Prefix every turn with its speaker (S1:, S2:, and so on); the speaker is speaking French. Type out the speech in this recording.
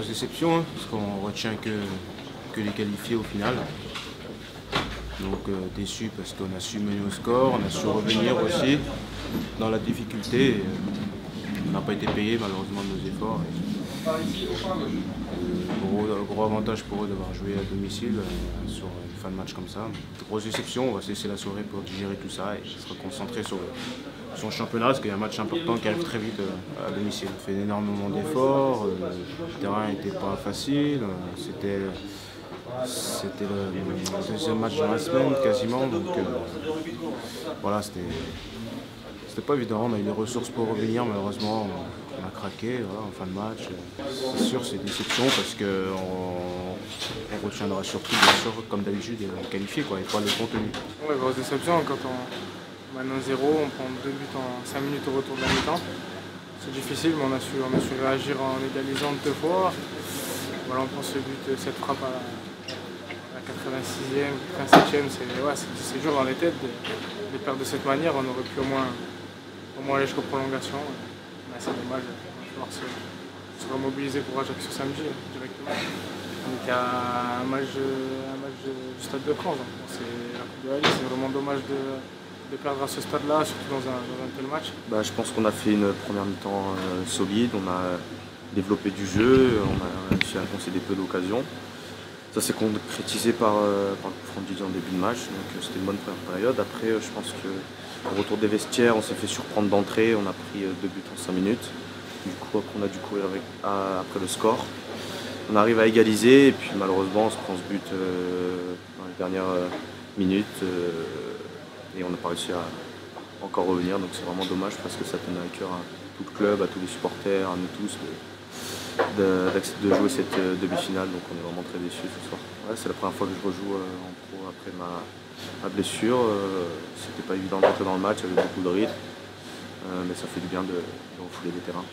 S1: grosse déception, hein, parce qu'on retient que les qualifiés au final. Donc déçu parce qu'on a su mener au score, on a su revenir aussi dans la difficulté. Et, on n'a pas été payé malheureusement de nos efforts. Gros avantage pour eux d'avoir joué à domicile sur une fin de match comme ça. Grosse déception, on va se laisser la soirée pour digérer tout ça et se reconcentrer sur son championnat parce qu'il y a un match important qui arrive très vite à domicile. On fait énormément d'efforts, le terrain n'était pas facile, c'était le deuxième match dans la semaine quasiment, donc voilà, c'était pas évident, on a eu les ressources pour revenir, malheureusement on a craqué voilà, en fin de match. C'est sûr c'est une déception parce qu'on retiendra surtout bien sûr comme d'habitude qualifié quoi, et pas le contenu.
S2: Ouais, grosse déception quand on mène 1-0, on prend 2 buts en 5 minutes au retour de la mi-temps. C'est difficile mais on a su réagir en égalisant 2 fois. Voilà, on prend ce but, cette frappe à la 86e, 87e, c'est dur dans les têtes de perdre de cette manière. On aurait pu au moins aller jusqu'aux prolongations. Mais c'est dommage, il va falloir se remobiliser pour Ajaccio samedi directement. On était à un match du Stade de France, c'est la Coupe de la Ligue, c'est vraiment dommage de perdre à ce stade-là, surtout dans un tel match.
S3: Je pense qu'on a fait une première mi-temps solide, on a développé du jeu, on a réussi à concéder peu d'occasions. Ça s'est concrétisé par le coup franc de Didier en début de match, donc c'était une bonne première période. Après, je pense qu'au retour des vestiaires, on s'est fait surprendre d'entrée, on a pris 2 buts en 5 minutes. Du coup, après, on a dû courir après le score. On arrive à égaliser et puis malheureusement, on se prend ce but dans les dernières minutes et on n'a pas réussi à encore revenir. Donc c'est vraiment dommage parce que ça tenait à cœur à tout le club, à tous les supporters, à nous tous. De jouer cette demi-finale, donc on est vraiment très déçus ce soir. Ouais, c'est la première fois que je rejoue en pro après ma blessure. C'était pas évident d'entrer dans le match, il y avait beaucoup de rythme, mais ça fait du bien de refouler les terrains.